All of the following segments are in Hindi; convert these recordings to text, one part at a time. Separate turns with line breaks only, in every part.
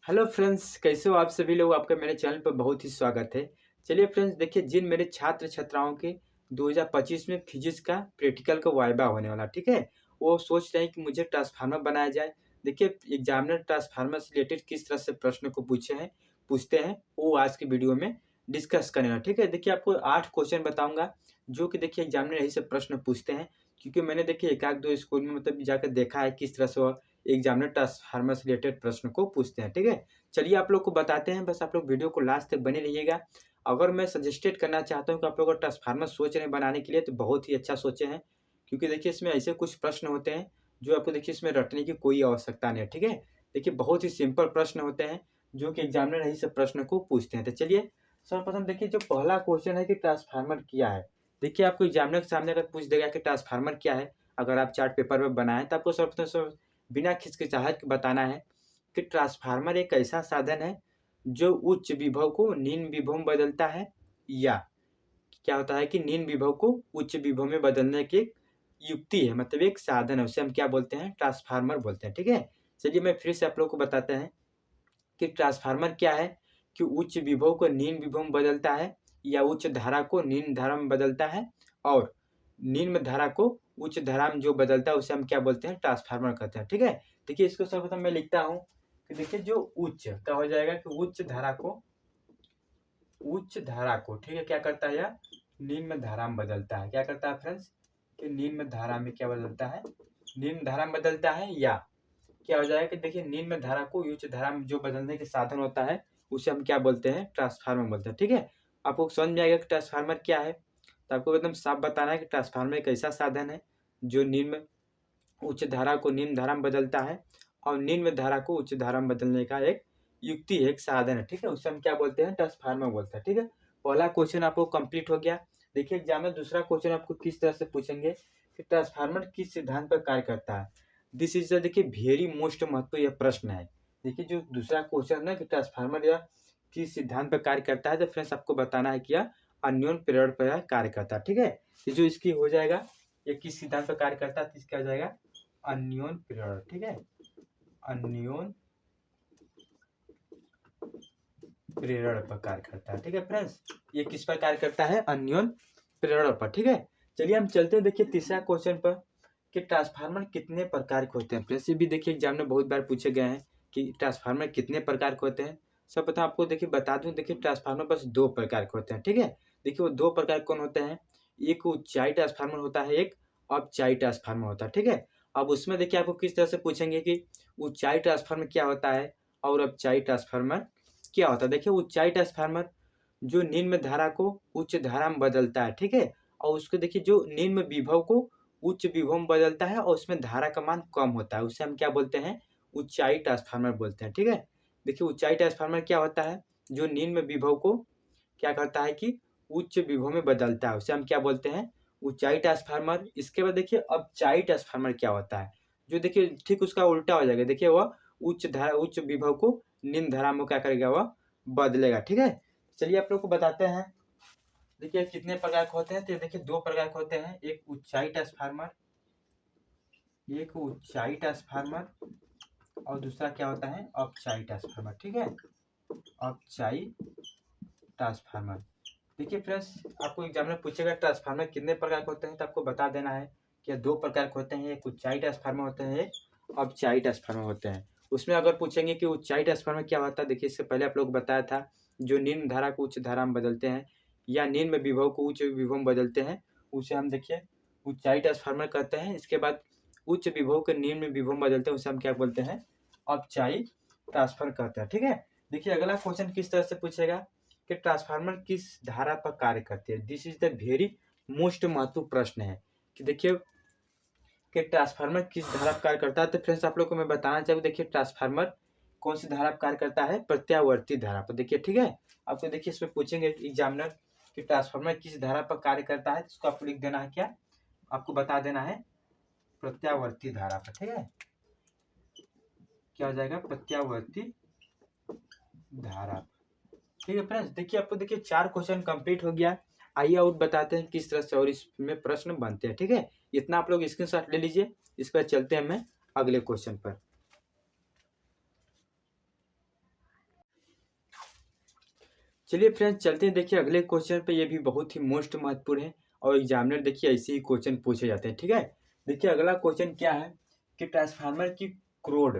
हेलो फ्रेंड्स, कैसे हो आप सभी लोग। आपका मेरे चैनल पर बहुत ही स्वागत है। चलिए फ्रेंड्स, देखिए जिन मेरे छात्र छात्राओं के 2025 में फिजिक्स का प्रैक्टिकल का वाइवा होने वाला, ठीक है, वो सोच रहे हैं कि मुझे ट्रांसफार्मर बनाया जाए। देखिए एग्जामिनर ट्रांसफार्मर से रिलेटेड किस तरह से प्रश्न को पूछते हैं वो आज की वीडियो में डिस्कस करेंगे, ठीक है। देखिए आपको 8 क्वेश्चन बताऊंगा जो कि देखिए एग्जामिनर यही से प्रश्न पूछते हैं, क्योंकि मैंने देखिए एक आध दो स्कूल में मतलब जाकर देखा है किस तरह से वो एग्जामिनर ट्रांसफार्मर से रिलेटेड प्रश्न को पूछते हैं, ठीक है। चलिए आप लोग को बताते हैं, बस आप लोग वीडियो को लास्ट तक बने रहिएगा। अगर मैं सजेस्टेड करना चाहता हूँ कि आप लोग अगर ट्रांसफार्मर सोच रहे हैं बनाने के लिए तो बहुत ही अच्छा सोचे हैं, क्योंकि देखिए इसमें ऐसे कुछ प्रश्न होते हैं जो आपको देखिए इसमें रटने की कोई आवश्यकता नहीं है, ठीक है। देखिए बहुत ही सिंपल प्रश्न होते हैं जो कि एग्जामिनर यही सब प्रश्न को पूछते हैं। तो चलिए सर्वप्रथम देखिए जो पहला क्वेश्चन है कि ट्रांसफार्मर क्या है। देखिए आपको एग्जामिनर के सामने अगर पूछ देगा कि ट्रांसफार्मर क्या है, अगर आप चार्ट पेपर में बनाएं तो आपको सर्वप्रथम बिना खिचकिचाहट के बताना है कि ट्रांसफार्मर एक ऐसा साधन है जो उच्च विभव को निम्न विभव में बदलता है, या क्या होता है कि निम्न विभव को उच्च विभव में बदलने की एक युक्ति है, मतलब एक साधन है, उसे हम क्या बोलते हैं, ट्रांसफार्मर बोलते हैं, ठीक है। चलिए मैं फिर से आप लोग को बताते हैं कि ट्रांसफार्मर क्या है। कि उच्च विभव को निम्न विभव में बदलता है, या उच्च धारा को निम्न धारा में बदलता है, और निम्न धारा को उच्च धारा में जो बदलता है उसे हम क्या बोलते हैं, ट्रांसफार्मर कहते हैं, ठीक है। देखिए इसको सर्वप्रथम मैं लिखता हूँ कि देखिए जो उच्च क्या हो जाएगा कि उच्च धारा को ठीक है क्या करता है, या निम्न धारा में बदलता है। क्या करता है फ्रेंड्स, कि निम्न धारा में क्या बदलता है, निम्न धारा में बदलता है, या क्या हो जाएगा कि देखिए निम्न धारा को उच्च धारा में जो बदलने के साधन होता है उसे हम क्या बोलते हैं, ट्रांसफार्मर बोलते हैं, ठीक है। आपको समझ में आएगा कि ट्रांसफार्मर क्या है, तो आपको एकदम साफ बताना है कि ट्रांसफार्मर एक ऐसा साधन है जो निम्न उच्च धारा को निम्न धारा में बदलता है, और निम्न धारा को उच्च धारा में बदलने का एक युक्ति है, एक साधन है, ठीक है। उसे हम क्या बोलते हैं, ट्रांसफार्मर बोलते हैं, ठीक है। पहला क्वेश्चन आपको कंप्लीट हो गया। देखिए एग्जाम में दूसरा क्वेश्चन आपको किस तरह से पूछेंगे कि ट्रांसफार्मर किस सिद्धांत पर कार्य करता है। दिस इज देखिए वेरी मोस्ट महत्व यह प्रश्न है। देखिए जो दूसरा क्वेश्चन है ना कि ट्रांसफार्मर या किस सिद्धांत पर कार्य करता है, तो फ्रेंड्स आपको बताना है कि यह अन्योन प्रेरण पर कार्य करता है, ठीक है। ये जो इसकी हो जाएगा, ये किस सिद्धांत पर कार्य करता है, तो इसका हो जाएगा अन्योन प्रेरण, ठीक है। अन्योन प्रेरण पर कार्य करता है, ठीक है फ्रेंड्स। ये किस पर कार्य करता है, अन्योन प्रेरण पर, ठीक है। चलिए हम चलते हैं देखिए तीसरा क्वेश्चन पर कि ट्रांसफार्मर कितने प्रकार के होते हैं। फ्रेंड्स ये भी देखिए एग्जाम में बहुत बार पूछे गए हैं कि ट्रांसफार्मर कितने प्रकार के होते हैं। सब पता आपको देखिए बता दूं, देखिए ट्रांसफार्मर बस दो प्रकार के होते हैं, ठीक है। देखिए वो दो प्रकार कौन होते हैं, एक ऊंचाई ट्रांसफार्मर होता है, एक अपचाई ट्रांसफार्मर होता है, ठीक है। अब उसमें देखिए आपको किस तरह से पूछेंगे कि ऊंचाई ट्रांसफार्मर क्या होता है और अपचाई ट्रांसफार्मर क्या होता है। देखिए ऊंचाई ट्रांसफार्मर जो निम्न धारा को उच्च धारा में बदलता है, ठीक है, और उसको देखिए जो निम्न विभव को उच्च विभव में बदलता है और उसमें धारा का मान कम होता है, उसे हम क्या बोलते हैं, ऊंचाई ट्रांसफार्मर बोलते हैं, ठीक है। देखिए ऊंचाई ट्रांसफार्मर क्या होता है, जो निम्न विभव को क्या करता है कि उच्च विभव में बदलता है, उसे हम क्या बोलते हैं, ऊंचाई ट्रांसफार्मर। इसके बाद देखिए अपचाई ट्रांसफार्मर क्या होता है, जो देखिए ठीक उसका उल्टा हो जाएगा। देखिए वह उच्च विभव को निम्न धारा में क्या करेगा, वह बदलेगा, ठीक है। चलिए आप लोग को बताते हैं देखिए कितने प्रकार के होते हैं। तो देखिए दो प्रकार के होते हैं, एक ऊंचाई ट्रांसफार्मर, और दूसरा क्या होता है, अपचाई ट्रांसफार्मर, ठीक है। अपचाई ट्रांसफार्मर। देखिए फ्रेंड्स आपको एग्जाम में पूछेगा ट्रांसफार्मर कितने प्रकार के होते हैं, तो आपको बता देना है कि दो प्रकार के होते हैं, एक ऊंचाई ट्रांसफार्मर होते हैं, एक अपचाई ट्रांसफार्मर होते हैं। उसमें अगर पूछेंगे कि ऊंचाई ट्रांसफार्मर क्या होता है, देखिए इससे पहले आप लोग बताया था, जो निम्न धारा को उच्च धारा में बदलते हैं या निम्न विभव को उच्च विभव में बदलते हैं, उसे हम देखिए ऊंचाई ट्रांसफार्मर कहते हैं। इसके बाद उच्च विभव को निम्न विभव में बदलते हैं, उसे हम क्या बोलते हैं, अपचाई ट्रांसफर कहते हैं, ठीक है। देखिए अगला क्वेश्चन किस तरह से पूछेगा कि ट्रांसफार्मर किस धारा पर कार्य करते हैं। This is the very most महत्वपूर्ण प्रश्न है कि देखिए कि ट्रांसफार्मर किस धारा पर कार्य करता है। तो फ्रेंड्स आप लोग को मैं बताना चाहूँ, देखिए ट्रांसफार्मर कौन सी धारा पर कार्य करता है, प्रत्यावर्ती धारा पर, देखिए ठीक है। आपको देखिए इसमें पूछेंगे एग्जामिनर कि ट्रांसफार्मर किस धारा पर कार्य करता है, इसको आपको लिख देना है, क्या आपको बता देना है, प्रत्यावर्ती धारा पर, ठीक है। क्या हो जाएगा, प्रत्यावर्ती धारा, ठीक है फ्रेंड्स। देखिए आपको देखिए चार क्वेश्चन कंप्लीट हो गया। आइए आउट बताते हैं किस तरह से और इसमें प्रश्न बनते हैं, ठीक है। इतना आप लोग स्क्रीनशॉट ले लीजिए। इस पर चलते हैं मैं अगले क्वेश्चन पर। चलिए फ्रेंड्स चलते हैं देखिए अगले क्वेश्चन पे। ये भी बहुत ही मोस्ट महत्वपूर्ण है और एग्जामिनर देखिए ऐसे ही क्वेश्चन पूछे जाते हैं, ठीक है। देखिए अगला क्वेश्चन क्या है कि ट्रांसफार्मर की क्रोड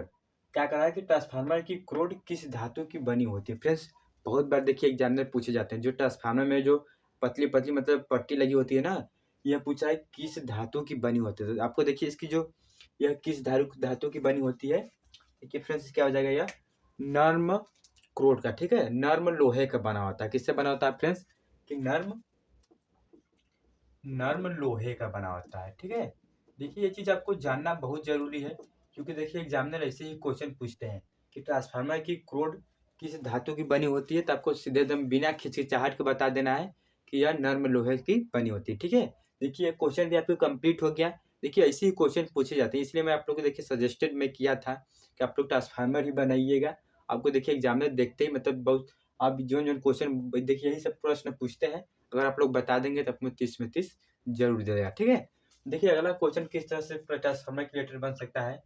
क्या कर रहा है कि ट्रांसफार्मर की क्रोड किस धातु की बनी होती है। फ्रेंड्स बहुत बार देखिए एग्जामिनर पूछे जाते हैं, जो ट्रांसफार्मर में जो पतली पतली मतलब पट्टी लगी होती है ना, यह पूछा है किस धातु की बनी होती है। तो आपको देखिए इसकी जो यह किस धातु की बनी होती है। देखिए फ्रेंड्स क्या हो जाएगा, यह नर्म क्रोड का, ठीक है, नर्म लोहे का बना होता है। किससे बना होता है फ्रेंड्स कि नर्म नर्म लोहे का बना होता है, ठीक है। देखिए ये चीज आपको जानना बहुत जरूरी है, क्योंकि देखिए एग्जामिनर ऐसे ही क्वेश्चन पूछते हैं कि ट्रांसफार्मर की क्रोड किस धातु की बनी होती है, तो आपको सीधे एकदम बिना खिचकिचाहट के बता देना है कि यह नर्म लोहे की बनी होती है, ठीक है। देखिए क्वेश्चन भी आपको कंप्लीट हो गया। देखिए ऐसे ही क्वेश्चन पूछे जाते हैं, इसलिए मैं आप लोग को देखिए सजेस्टेड में किया था कि आप लोग ट्रांसफार्मर ही बनाइएगा। आपको देखिए एग्जामिनर देखते ही मतलब बहुत आप जो जो क्वेश्चन देखिए यही सब प्रश्न पूछते हैं। अगर आप लोग बता देंगे तो आपको 30 में 30 जरूर दे देगा, ठीक है। देखिए अगला क्वेश्चन किस तरह से ट्रांसफार्मर की रिलेटेड बन सकता है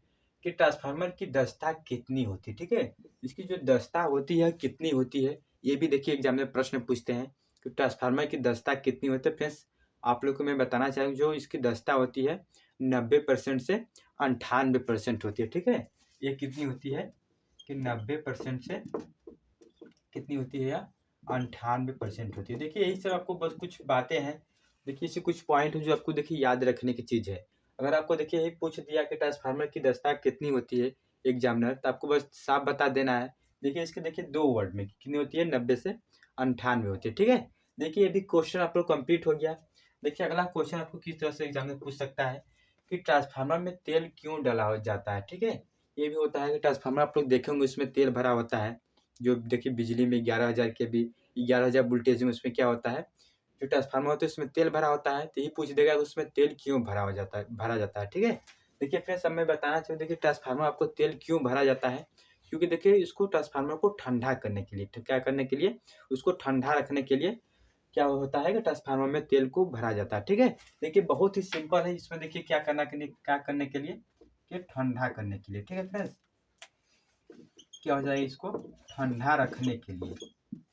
कि ट्रांसफार्मर की दक्षता कितनी होती है, ठीक है। इसकी जो दक्षता होती है कितनी होती है, ये भी देखिए एग्जाम में प्रश्न पूछते हैं कि ट्रांसफार्मर की दक्षता कितनी होती है। फ्रेंड्स आप लोग को मैं बताना चाहूँ जो इसकी दक्षता होती है 90% से 98% होती है, ठीक है। ये कितनी होती है कि 90% से कितनी होती है या 98% होती है। देखिए यही सब आपको बस कुछ बातें हैं, देखिए इसे कुछ पॉइंट है जो आपको देखिए याद रखने की चीज़ है। अगर आपको देखिए यही पूछ दिया कि ट्रांसफार्मर की दक्षता कितनी होती है एग्जामिनर, तो आपको बस साफ बता देना है। देखिए इसके देखिए 2 वर्ड में कितनी होती है, 90 से 98 होती है, ठीक है। देखिए ये भी क्वेश्चन आप लोग कंप्लीट हो गया। देखिए अगला क्वेश्चन आपको किस तरह से एग्जामिनर पूछ सकता है कि ट्रांसफार्मर में तेल क्यों डाला हो जाता है, ठीक है। ये भी होता है कि ट्रांसफार्मर आप लोग देखेंगे उसमें तेल भरा होता है, जो देखिए बिजली में 11,000 के भी 11,000 वोल्टेज में उसमें क्या होता है, जो ट्रांसफार्मर होता है उसमें तेल भरा होता है। तो ये पूछ देगा कि उसमें तेल क्यों भरा जाता है, ठीक है। देखिए फ्रेंड्स अब मैं बताना चाहूँ, देखिए ट्रांसफार्मर आपको तेल क्यों भरा जाता है, क्योंकि देखिए इसको ट्रांसफार्मर को ठंडा करने के लिए, तो क्या करने के लिए, उसको ठंडा रखने के लिए क्या होता है कि ट्रांसफार्मर में तेल को भरा जाता है, ठीक है। देखिए बहुत ही सिंपल है, इसमें देखिए क्या करने के लिए कि ठंडा करने के लिए, ठीक है फ्रेंड्स। क्या हो जाएगा, इसको ठंडा रखने के लिए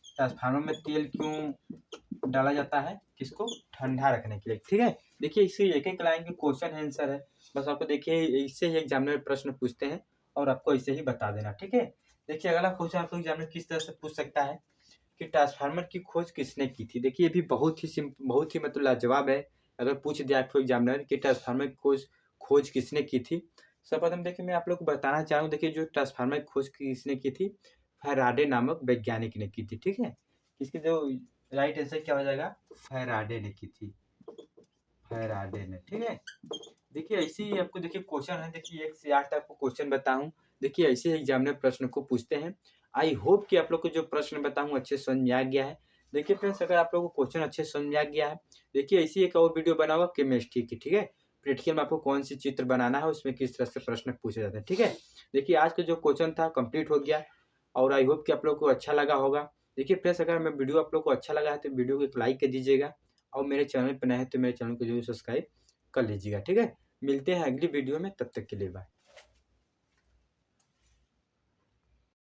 ट्रांसफार्मर में तेल क्यों डाला जाता है, किसको ठंडा रखने के लिए, ठीक है। देखिए इसके एक एक लाइन के क्वेश्चन आंसर है, बस आपको देखिए इससे ही एग्जामिनर प्रश्न पूछते हैं और आपको ऐसे ही बता देना, ठीक है। देखिए अगला क्वेश्चन आपको एग्जामिनर किस तरह से पूछ सकता है कि ट्रांसफार्मर की खोज किसने की थी। देखिए ये भी बहुत ही मतलब लाजवाब है। अगर पूछ दिया आपको एग्जामिनर कि ट्रांसफार्मर की खोज किसने की थी, सर्वप्रथम देखिए मैं आप लोग को बताना चाहूँ, देखिए जो ट्रांसफार्मर की खोज किसने की थी, फैराडे नामक वैज्ञानिक ने की थी, ठीक है। इसकी जो राइट आंसर क्या हो जाएगा, फैराडे ने की थी, फैराडे ने, ठीक है। देखिए ऐसे ही आपको देखिए क्वेश्चन है, देखिए 1 से 8 तक आपको क्वेश्चन बताऊं। देखिए ऐसे ही एग्जामिनर प्रश्न को पूछते हैं। आई होप कि आप लोग को जो प्रश्न बताऊं अच्छे समझ में आ गया है। देखिए फ्रेंड्स अगर आप लोगों को क्वेश्चन अच्छे समझ में आ गया है, देखिए ऐसी एक और वीडियो बनाऊंगा केमिस्ट्री की, ठीक है। प्रैक्टिकल में आपको कौन सी चित्र बनाना है, उसमें किस तरह से प्रश्न पूछे जाते हैं, ठीक है। देखिए आज का जो क्वेश्चन था कंप्लीट हो गया और आई होप कि आप लोग को अच्छा लगा होगा। देखिए फ्रेंड्स अगर मैं वीडियो आप लोग को अच्छा लगा है तो वीडियो को एक लाइक कर दीजिएगा और मेरे चैनल पर नए हैं तो मेरे चैनल को जरूर सब्सक्राइब कर लीजिएगा, ठीक है। मिलते हैं अगली वीडियो में, तब तक के लिए बाय।